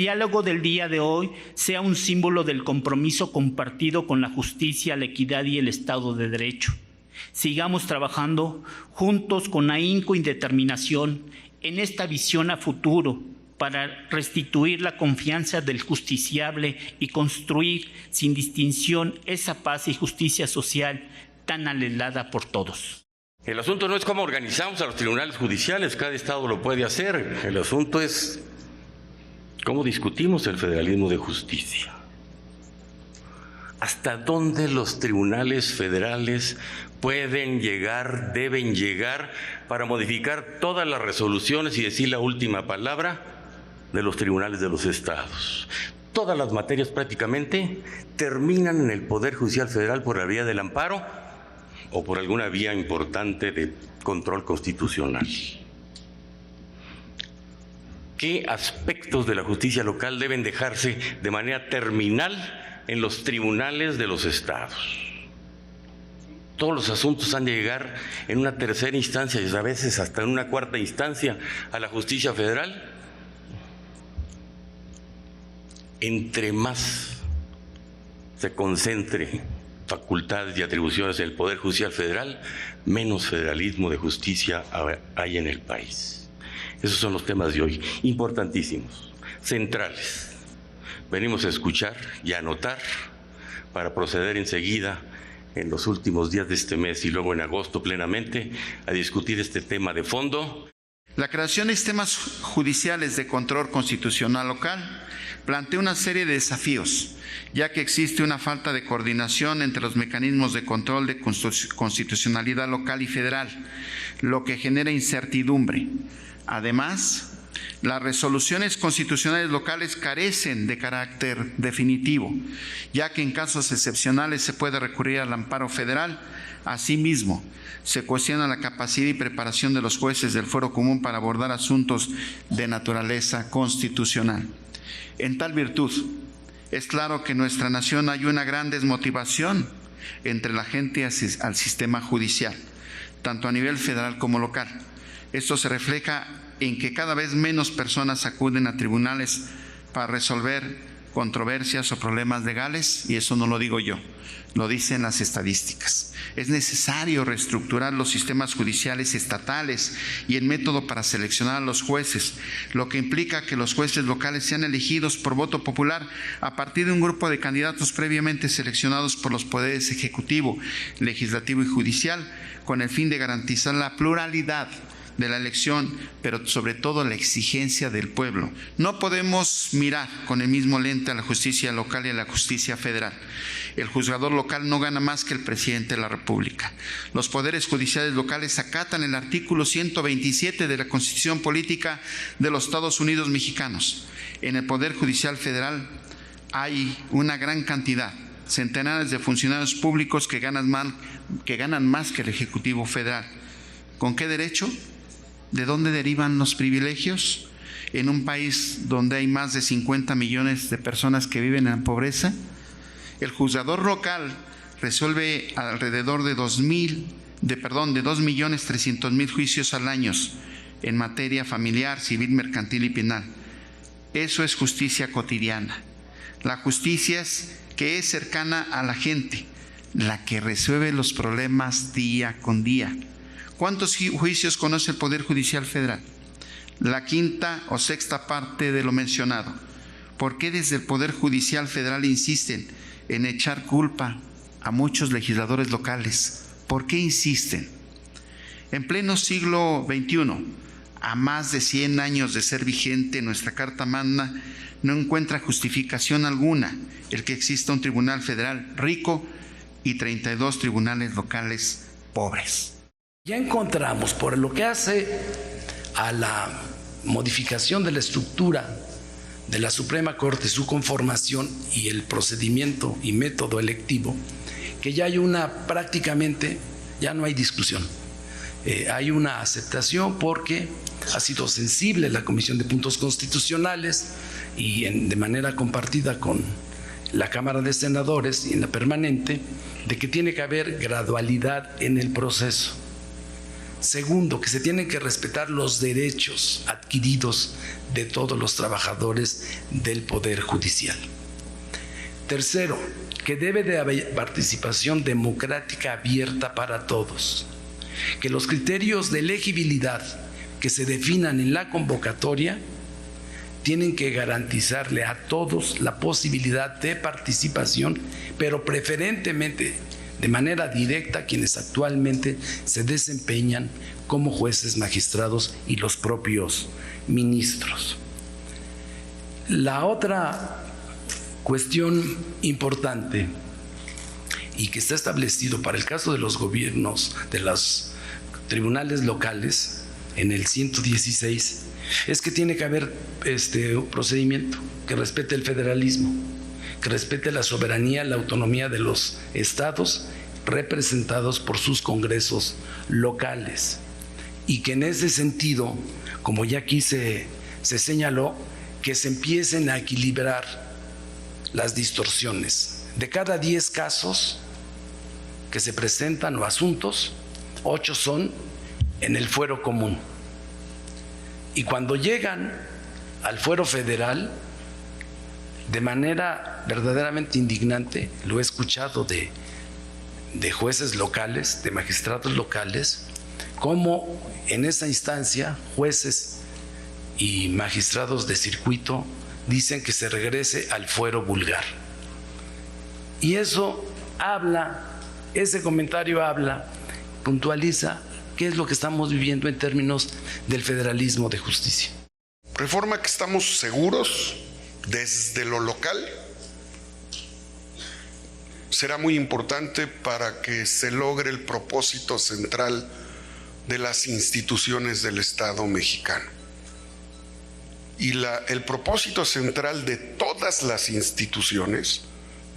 diálogo del día de hoy sea un símbolo del compromiso compartido con la justicia, la equidad y el Estado de Derecho. Sigamos trabajando juntos con ahínco y determinación en esta visión a futuro para restituir la confianza del justiciable y construir sin distinción esa paz y justicia social tan anhelada por todos. El asunto no es cómo organizamos a los tribunales judiciales, cada estado lo puede hacer. El asunto es cómo discutimos el federalismo de justicia. ¿Hasta dónde los tribunales federales pueden llegar, deben llegar para modificar todas las resoluciones y decir la última palabra de los tribunales de los estados? Todas las materias prácticamente terminan en el Poder Judicial Federal por la vía del amparo o por alguna vía importante de control constitucional. ¿Qué aspectos de la justicia local deben dejarse de manera terminal en los tribunales de los estados? Todos los asuntos han de llegar en una tercera instancia y a veces hasta en una cuarta instancia a la justicia federal. Entre más se concentre facultades y atribuciones del Poder Judicial Federal, menos federalismo de justicia hay en el país. Esos son los temas de hoy, importantísimos, centrales. Venimos a escuchar y a anotar para proceder enseguida en los últimos días de este mes y luego en agosto plenamente a discutir este tema de fondo. La creación de sistemas judiciales de control constitucional local plantea una serie de desafíos, ya que existe una falta de coordinación entre los mecanismos de control de constitucionalidad local y federal, lo que genera incertidumbre. Además, las resoluciones constitucionales locales carecen de carácter definitivo, ya que en casos excepcionales se puede recurrir al amparo federal. Asimismo, se cuestiona la capacidad y preparación de los jueces del fuero común para abordar asuntos de naturaleza constitucional. En tal virtud, es claro que en nuestra nación hay una gran desmotivación entre la gente al sistema judicial, tanto a nivel federal como local. Esto se refleja en que cada vez menos personas acuden a tribunales para resolver controversias o problemas legales, y eso no lo digo yo, lo dicen las estadísticas. Es necesario reestructurar los sistemas judiciales estatales y el método para seleccionar a los jueces, lo que implica que los jueces locales sean elegidos por voto popular a partir de un grupo de candidatos previamente seleccionados por los poderes ejecutivo, legislativo y judicial, con el fin de garantizar la pluralidad de la elección, pero sobre todo la exigencia del pueblo. No podemos mirar con el mismo lente a la justicia local y a la justicia federal. El juzgador local no gana más que el presidente de la República. Los poderes judiciales locales acatan el artículo 127 de la Constitución Política de los Estados Unidos Mexicanos. En el Poder Judicial Federal hay una gran cantidad, centenares de funcionarios públicos que ganan más que el Ejecutivo Federal. ¿Con qué derecho? ¿De dónde derivan los privilegios? En un país donde hay más de 50 millones de personas que viven en pobreza, el juzgador local resuelve alrededor de 2.300.000 juicios al año en materia familiar, civil, mercantil y penal. Eso es justicia cotidiana. La justicia que es cercana a la gente, la que resuelve los problemas día con día. ¿Cuántos juicios conoce el Poder Judicial Federal? La quinta o sexta parte de lo mencionado. ¿Por qué desde el Poder Judicial Federal insisten en echar culpa a muchos legisladores locales? ¿Por qué insisten? En pleno siglo XXI, a más de 100 años de ser vigente nuestra Carta Magna, no encuentra justificación alguna el que exista un tribunal federal rico y 32 tribunales locales pobres. Ya encontramos, por lo que hace a la modificación de la estructura de la Suprema Corte, su conformación y el procedimiento y método electivo, que ya hay prácticamente ya no hay discusión. Hay una aceptación porque ha sido sensible la Comisión de Puntos Constitucionales y de manera compartida con la Cámara de Senadores y en la permanente, de que tiene que haber gradualidad en el proceso. Segundo, que se tienen que respetar los derechos adquiridos de todos los trabajadores del Poder Judicial. Tercero, que debe de haber participación democrática abierta para todos, que los criterios de elegibilidad que se definan en la convocatoria tienen que garantizarle a todos la posibilidad de participación, pero preferentemente de manera directa a quienes actualmente se desempeñan como jueces, magistrados y los propios ministros. La otra cuestión importante y que está establecido para el caso de los gobiernos, de los tribunales locales, en el 116, es que tiene que haber un procedimiento que respete el federalismo, que respete la soberanía, la autonomía de los estados representados por sus congresos locales, y que en ese sentido, como ya aquí se señaló, que se empiecen a equilibrar las distorsiones. De cada 10 casos que se presentan o asuntos, 8 son en el fuero común. Y cuando llegan al fuero federal, de manera verdaderamente indignante, lo he escuchado de jueces locales, de magistrados locales, como en esa instancia jueces y magistrados de circuito dicen que se regrese al fuero vulgar. Y eso habla, ese comentario habla, puntualiza qué es lo que estamos viviendo en términos del federalismo de justicia. Reforma que estamos seguros desde lo local será muy importante para que se logre el propósito central de las instituciones del Estado mexicano. Y el propósito central de todas las instituciones,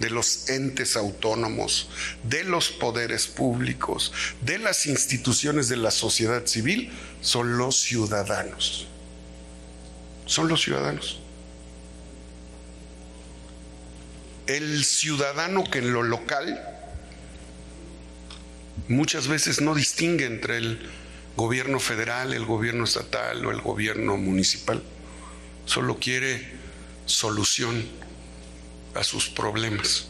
de los entes autónomos, de los poderes públicos, de las instituciones de la sociedad civil, son los ciudadanos. Son los ciudadanos. El ciudadano que en lo local muchas veces no distingue entre el gobierno federal, el gobierno estatal o el gobierno municipal, solo quiere solución a sus problemas.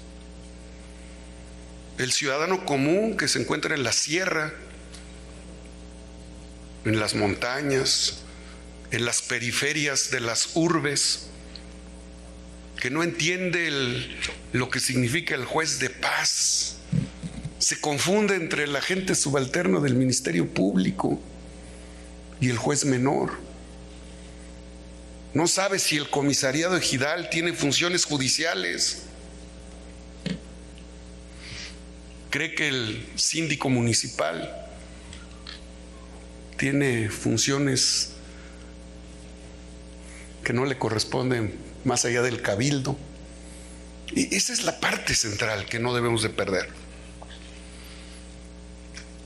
El ciudadano común que se encuentra en la sierra, en las montañas, en las periferias de las urbes, que no entiende lo que significa el juez de paz, se confunde entre el agente subalterno del Ministerio Público y el juez menor. No sabe si el comisariado ejidal tiene funciones judiciales. Cree que el síndico municipal tiene funciones que no le corresponden más allá del cabildo. Y esa es la parte central que no debemos de perder.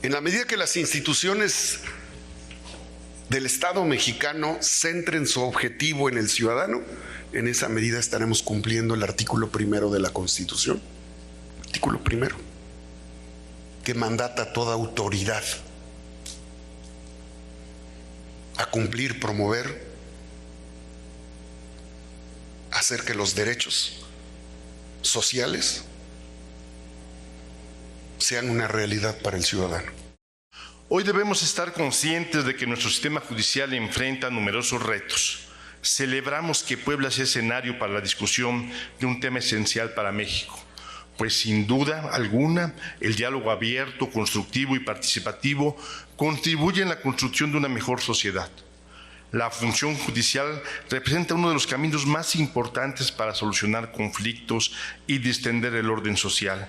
En la medida que las instituciones del Estado mexicano centren su objetivo en el ciudadano, en esa medida estaremos cumpliendo el artículo 1 de la Constitución. Artículo 1, que mandata a toda autoridad a cumplir, promover, hacer que los derechos sociales sean una realidad para el ciudadano. Hoy debemos estar conscientes de que nuestro sistema judicial enfrenta numerosos retos. Celebramos que Puebla sea escenario para la discusión de un tema esencial para México, pues sin duda alguna el diálogo abierto, constructivo y participativo contribuye en la construcción de una mejor sociedad. La función judicial representa uno de los caminos más importantes para solucionar conflictos y distender el orden social,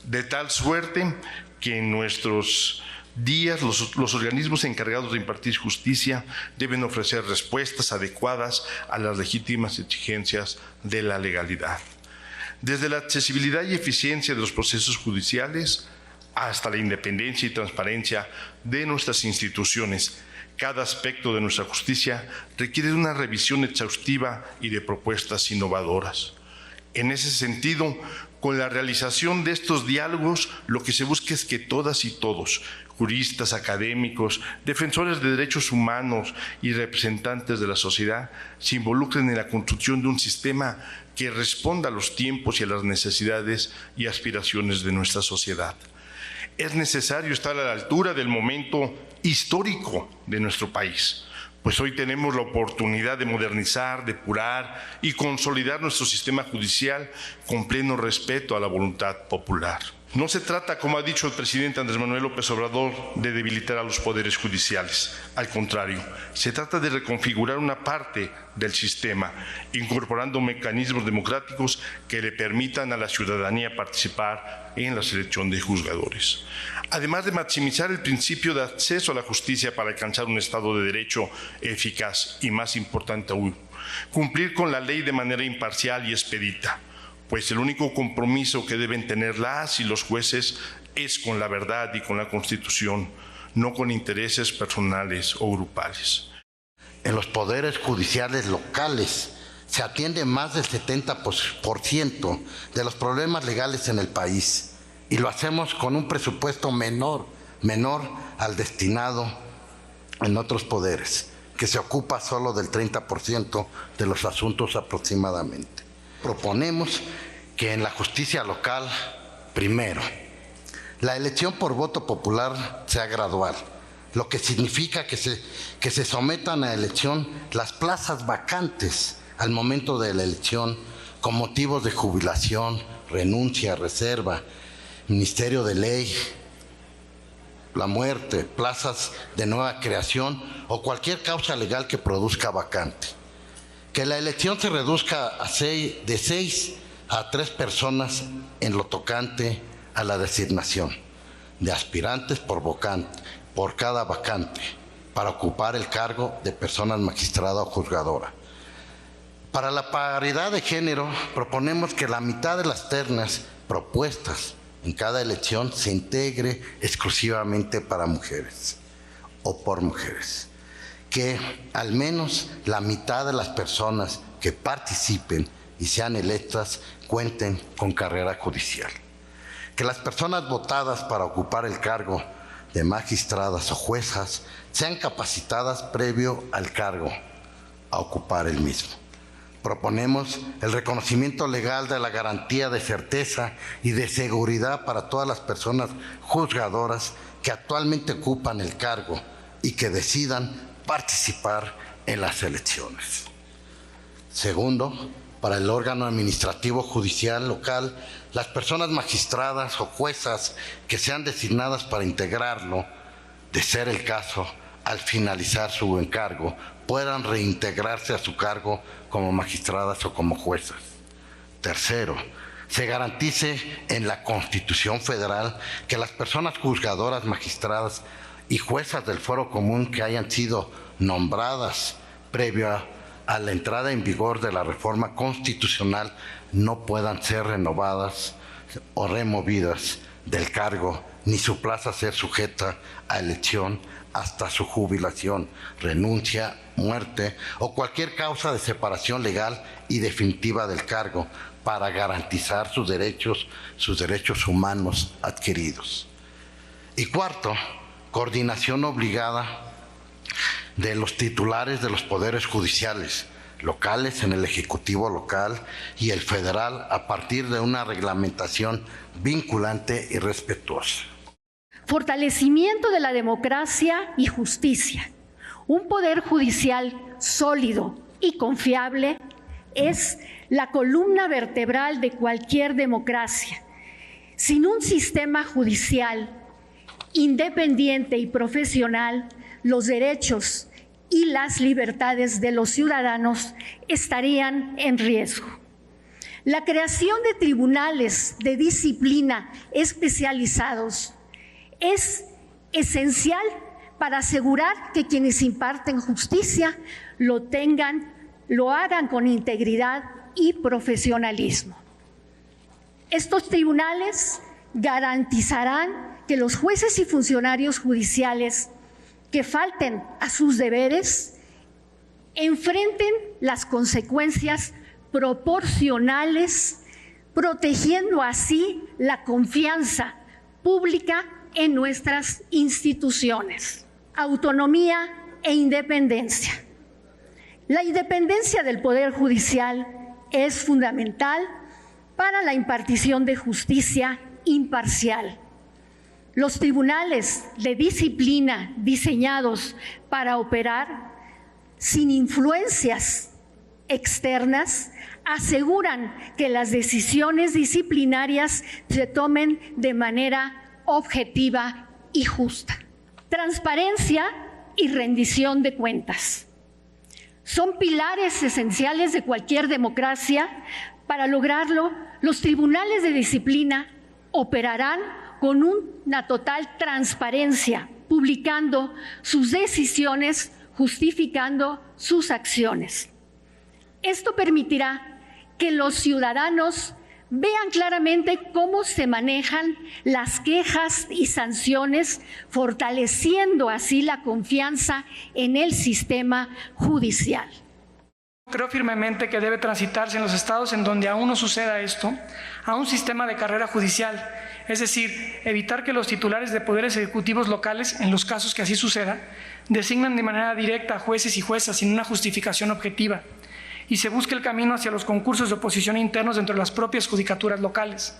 de tal suerte que en nuestros días los organismos encargados de impartir justicia deben ofrecer respuestas adecuadas a las legítimas exigencias de la legalidad. Desde la accesibilidad y eficiencia de los procesos judiciales hasta la independencia y transparencia de nuestras instituciones, cada aspecto de nuestra justicia requiere de una revisión exhaustiva y de propuestas innovadoras. En ese sentido, Con la realización de estos diálogos, lo que se busca es que todas y todos, juristas, académicos, defensores de derechos humanos y representantes de la sociedad, se involucren en la construcción de un sistema que responda a los tiempos y a las necesidades y aspiraciones de nuestra sociedad. Es necesario estar a la altura del momento histórico de nuestro país, pues hoy tenemos la oportunidad de modernizar, depurar y consolidar nuestro sistema judicial con pleno respeto a la voluntad popular. No se trata, como ha dicho el presidente Andrés Manuel López Obrador, de debilitar a los poderes judiciales. Al contrario, se trata de reconfigurar una parte del sistema, incorporando mecanismos democráticos que le permitan a la ciudadanía participar en la selección de juzgadores. Además de maximizar el principio de acceso a la justicia para alcanzar un Estado de Derecho eficaz y, más importante aún, cumplir con la ley de manera imparcial y expedita, pues el único compromiso que deben tener las y los jueces es con la verdad y con la Constitución, no con intereses personales o grupales. En los poderes judiciales locales se atiende más del 70% de los problemas legales en el país y lo hacemos con un presupuesto menor al destinado en otros poderes, que se ocupa solo del 30% de los asuntos aproximadamente. Proponemos que en la justicia local, primero, la elección por voto popular sea gradual, lo que significa que se sometan a elección las plazas vacantes al momento de la elección con motivos de jubilación, renuncia, reserva, ministerio de ley, la muerte, plazas de nueva creación o cualquier causa legal que produzca vacante. Que la elección se reduzca de 6 a 3 personas en lo tocante a la designación de aspirantes por cada vacante para ocupar el cargo de persona magistrada o juzgadora. Para la paridad de género, proponemos que la mitad de las ternas propuestas en cada elección se integre exclusivamente para mujeres o por mujeres. Que al menos la mitad de las personas que participen y sean electas cuenten con carrera judicial. Que las personas votadas para ocupar el cargo de magistradas o juezas sean capacitadas previo al cargo a ocupar el mismo. Proponemos el reconocimiento legal de la garantía de certeza y de seguridad para todas las personas juzgadoras que actualmente ocupan el cargo y que decidan participar en las elecciones. Segundo, para el órgano administrativo judicial local, las personas magistradas o juezas que sean designadas para integrarlo, de ser el caso, al finalizar su encargo, puedan reintegrarse a su cargo como magistradas o como juezas. Tercero, se garantice en la Constitución Federal que las personas juzgadoras, magistradas y juezas del fuero común que hayan sido nombradas previo a la entrada en vigor de la reforma constitucional no puedan ser renovadas o removidas del cargo, ni su plaza ser sujeta a elección hasta su jubilación, renuncia, muerte o cualquier causa de separación legal y definitiva del cargo para garantizar sus derechos humanos adquiridos. Y cuarto, coordinación obligada de los titulares de los poderes judiciales locales en el Ejecutivo local y el federal a partir de una reglamentación vinculante y respetuosa. Fortalecimiento de la democracia y justicia. Un poder judicial sólido y confiable es la columna vertebral de cualquier democracia. Sin un sistema judicial independiente y profesional, los derechos y las libertades de los ciudadanos estarían en riesgo. La creación de tribunales de disciplina especializados es esencial para asegurar que quienes imparten justicia lo hagan con integridad y profesionalismo. Estos tribunales garantizarán que los jueces y funcionarios judiciales que falten a sus deberes enfrenten las consecuencias proporcionales protegiendo así la confianza pública en nuestras instituciones. Autonomía e independencia. La independencia del Poder Judicial es fundamental para la impartición de justicia imparcial. Los tribunales de disciplina diseñados para operar sin influencias externas aseguran que las decisiones disciplinarias se tomen de manera objetiva y justa. Transparencia y rendición de cuentas son pilares esenciales de cualquier democracia. Para lograrlo, los tribunales de disciplina operarán con una total transparencia, publicando sus decisiones, justificando sus acciones. Esto permitirá que los ciudadanos vean claramente cómo se manejan las quejas y sanciones, fortaleciendo así la confianza en el sistema judicial. Creo firmemente que debe transitarse en los estados en donde aún no suceda esto a un sistema de carrera judicial, es decir, evitar que los titulares de poderes ejecutivos locales, en los casos que así suceda, designan de manera directa a jueces y juezas sin una justificación objetiva, y se busque el camino hacia los concursos de oposición internos dentro de las propias judicaturas locales.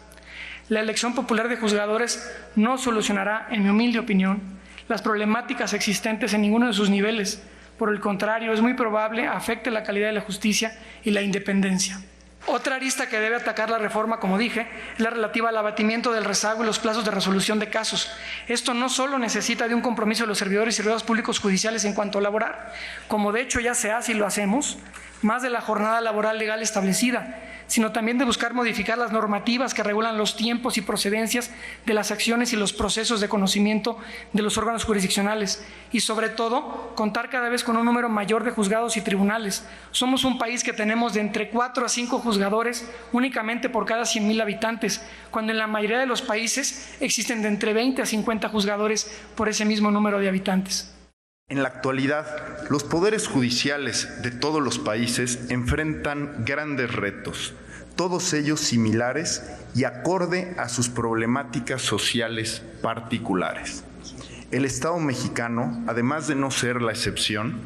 La elección popular de juzgadores no solucionará, en mi humilde opinión, las problemáticas existentes en ninguno de sus niveles. Por el contrario, es muy probable afecte la calidad de la justicia y la independencia. Otra arista que debe atacar la reforma, como dije, es la relativa al abatimiento del rezago y los plazos de resolución de casos. Esto no solo necesita de un compromiso de los servidores y servidores públicos judiciales en cuanto a laborar, como de hecho ya se hace y lo hacemos, más de la jornada laboral legal establecida, sino también de buscar modificar las normativas que regulan los tiempos y procedencias de las acciones y los procesos de conocimiento de los órganos jurisdiccionales y, sobre todo, contar cada vez con un número mayor de juzgados y tribunales. Somos un país que tenemos de entre 4 a 5 juzgadores únicamente por cada 100,000 habitantes, cuando en la mayoría de los países existen de entre 20 a 50 juzgadores por ese mismo número de habitantes. En la actualidad, los poderes judiciales de todos los países enfrentan grandes retos, todos ellos similares y acorde a sus problemáticas sociales particulares. El Estado mexicano, además de no ser la excepción,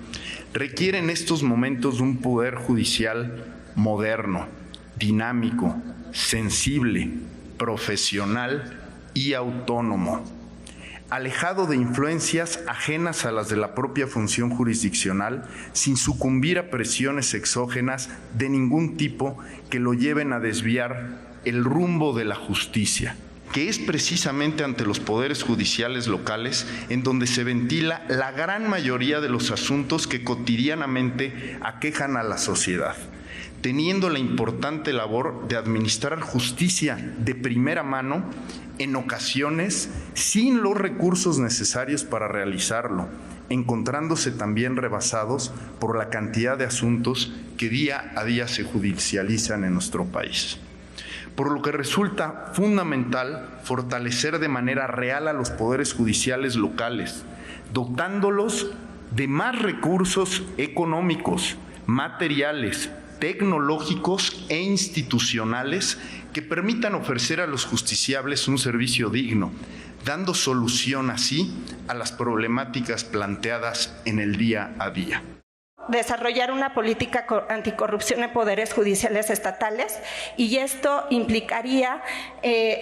requiere en estos momentos un poder judicial moderno, dinámico, sensible, profesional y autónomo, alejado de influencias ajenas a las de la propia función jurisdiccional, sin sucumbir a presiones exógenas de ningún tipo que lo lleven a desviar el rumbo de la justicia, que es precisamente ante los poderes judiciales locales en donde se ventila la gran mayoría de los asuntos que cotidianamente aquejan a la sociedad, teniendo la importante labor de administrar justicia de primera mano, en ocasiones sin los recursos necesarios para realizarlo, encontrándose también rebasados por la cantidad de asuntos que día a día se judicializan en nuestro país. Por lo que resulta fundamental fortalecer de manera real a los poderes judiciales locales, dotándolos de más recursos económicos, materiales, tecnológicos e institucionales que permitan ofrecer a los justiciables un servicio digno, dando solución así a las problemáticas planteadas en el día a día. Desarrollar una política anticorrupción en poderes judiciales estatales, y esto implicaría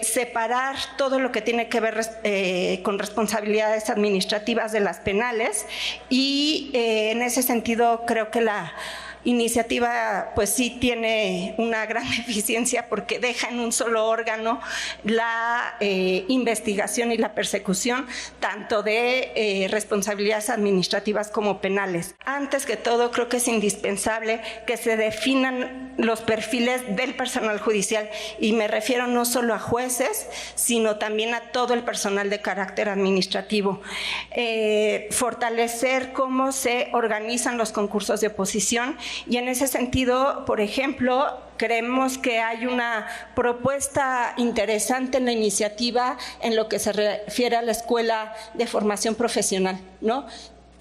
separar todo lo que tiene que ver con responsabilidades administrativas de las penales, y en ese sentido creo que la iniciativa pues sí tiene una gran eficiencia porque deja en un solo órgano la investigación y la persecución tanto de responsabilidades administrativas como penales. Antes que todo, creo que es indispensable que se definan los perfiles del personal judicial, y me refiero no solo a jueces, sino también a todo el personal de carácter administrativo. Fortalecer cómo se organizan los concursos de oposición, y en ese sentido, por ejemplo, creemos que hay una propuesta interesante en la iniciativa en lo que se refiere a la escuela de formación profesional, ¿no?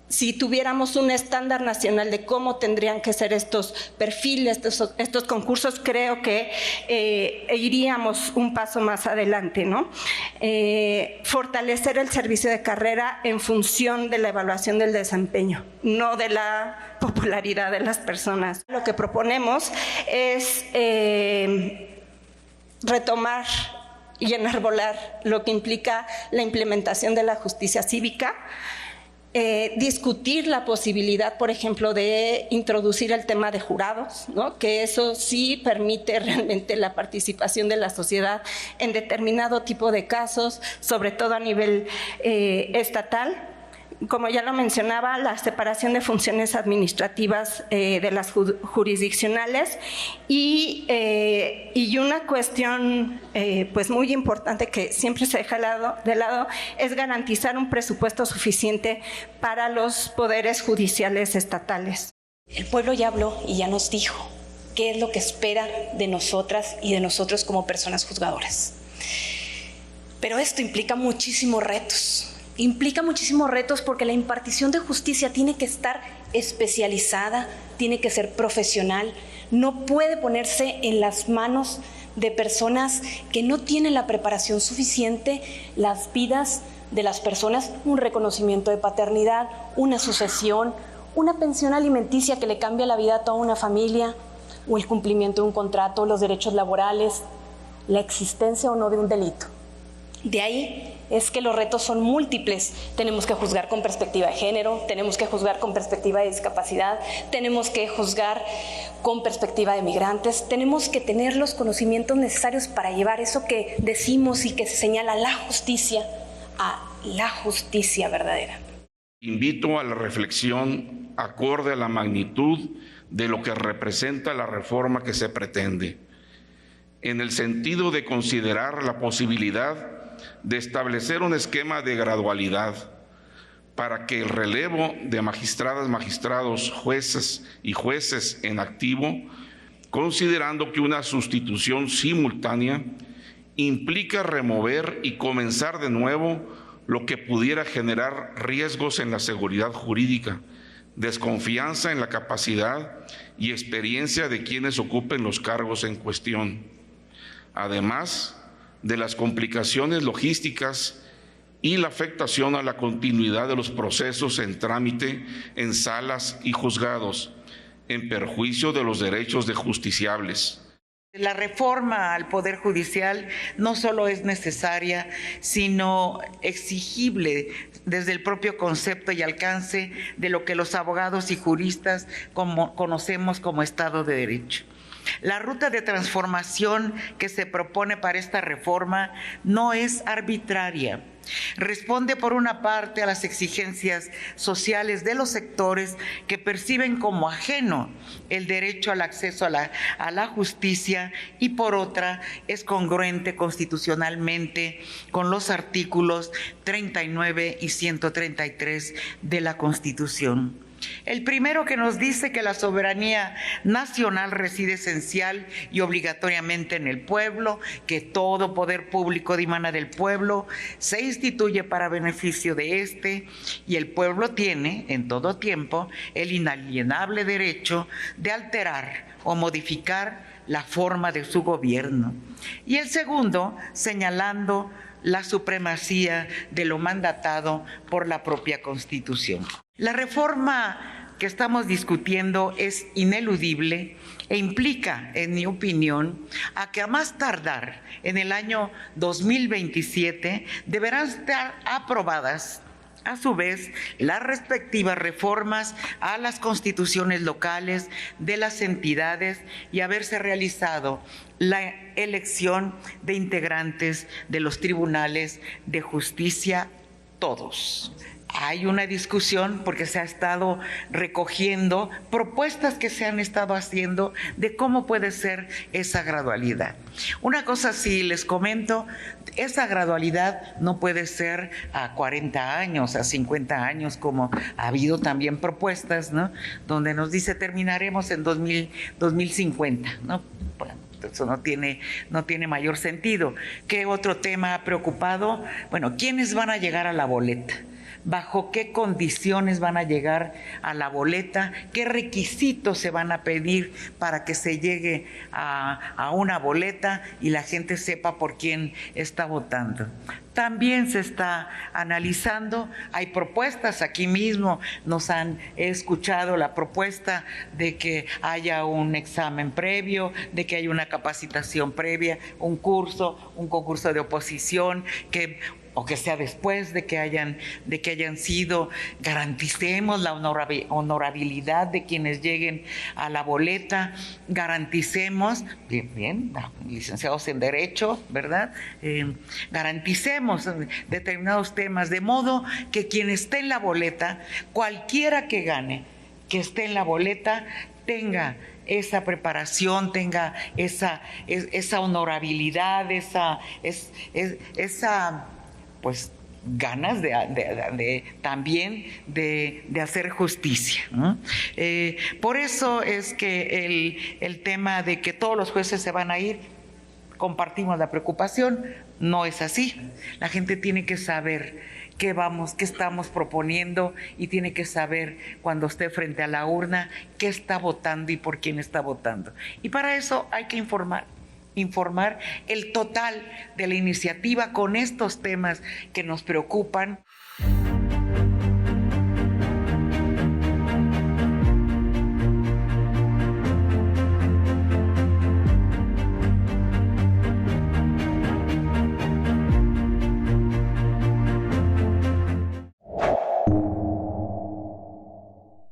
si tuviéramos un estándar nacional de cómo tendrían que ser estos perfiles, estos concursos, creo que iríamos un paso más adelante, ¿no? Fortalecer el servicio de carrera en función de la evaluación del desempeño, no de la popularidad de las personas. Lo que proponemos es retomar y enarbolar lo que implica la implementación de la justicia cívica, discutir la posibilidad, por ejemplo, de introducir el tema de jurados, ¿no? Que eso sí permite realmente la participación de la sociedad en determinado tipo de casos, sobre todo a nivel estatal. Como ya lo mencionaba, la separación de funciones administrativas de las jurisdiccionales y una cuestión pues muy importante que siempre se deja de lado es garantizar un presupuesto suficiente para los poderes judiciales estatales. El pueblo ya habló y ya nos dijo qué es lo que espera de nosotras y de nosotros como personas juzgadoras. Pero esto implica muchísimos retos. Implica muchísimos retos porque la impartición de justicia tiene que estar especializada, tiene que ser profesional, no puede ponerse en las manos de personas que no tienen la preparación suficiente. Las vidas de las personas, un reconocimiento de paternidad, una sucesión, una pensión alimenticia que le cambia la vida a toda una familia, o el cumplimiento de un contrato, los derechos laborales, la existencia o no de un delito. De ahí es que los retos son múltiples. Tenemos que juzgar con perspectiva de género, tenemos que juzgar con perspectiva de discapacidad, tenemos que juzgar con perspectiva de migrantes, tenemos que tener los conocimientos necesarios para llevar eso que decimos y que se señala la justicia a la justicia verdadera. Invito a la reflexión acorde a la magnitud de lo que representa la reforma que se pretende, en el sentido de considerar la posibilidad de establecer un esquema de gradualidad para que el relevo de magistradas, magistrados, jueces y jueces en activo, considerando que una sustitución simultánea implica remover y comenzar de nuevo lo que pudiera generar riesgos en la seguridad jurídica, desconfianza en la capacidad y experiencia de quienes ocupen los cargos en cuestión. Además de las complicaciones logísticas y la afectación a la continuidad de los procesos en trámite en salas y juzgados, en perjuicio de los derechos de justiciables. La reforma al Poder Judicial no solo es necesaria, sino exigible desde el propio concepto y alcance de lo que los abogados y juristas conocemos como Estado de Derecho. La ruta de transformación que se propone para esta reforma no es arbitraria. Responde por una parte a las exigencias sociales de los sectores que perciben como ajeno el derecho al acceso a la justicia y por otra es congruente constitucionalmente con los artículos 39 y 133 de la Constitución. El primero que nos dice que la soberanía nacional reside esencial y obligatoriamente en el pueblo, que todo poder público dimana del pueblo, se instituye para beneficio de éste y el pueblo tiene en todo tiempo el inalienable derecho de alterar o modificar la forma de su gobierno. Y el segundo, señalando la supremacía de lo mandatado por la propia Constitución. La reforma que estamos discutiendo es ineludible e implica, en mi opinión, a que a más tardar en el año 2027 deberán estar aprobadas a su vez las respectivas reformas a las constituciones locales de las entidades y haberse realizado la elección de integrantes de los tribunales de justicia, todos. Hay una discusión porque se ha estado recogiendo propuestas que se han estado haciendo de cómo puede ser esa gradualidad. Una cosa sí les comento, esa gradualidad no puede ser a 40 años, a 50 años, como ha habido también propuestas, ¿no? Donde nos dice terminaremos en 2050, ¿no? Bueno, eso no tiene mayor sentido. ¿Qué otro tema ha preocupado? Bueno, ¿quiénes van a llegar a la boleta? bajo qué condiciones van a llegar a la boleta, qué requisitos se van a pedir para que se llegue a una boleta y la gente sepa por quién está votando. También se está analizando, hay propuestas aquí mismo, he escuchado la propuesta de que haya un examen previo, de que haya una capacitación previa, un concurso de oposición, o que sea después de que hayan sido, garanticemos la honorabilidad de quienes lleguen a la boleta, garanticemos, bien, licenciados en Derecho, ¿verdad? Garanticemos determinados temas, de modo que quien esté en la boleta, cualquiera que gane, que esté en la boleta, tenga esa preparación, tenga esa honorabilidad, esa pues ganas también de hacer justicia, ¿no? Por eso es que el tema de que todos los jueces se van a ir, compartimos la preocupación, no es así. La gente tiene que saber qué estamos proponiendo y tiene que saber cuando esté frente a la urna qué está votando y por quién está votando. Y para eso hay que informar el total de la iniciativa con estos temas que nos preocupan.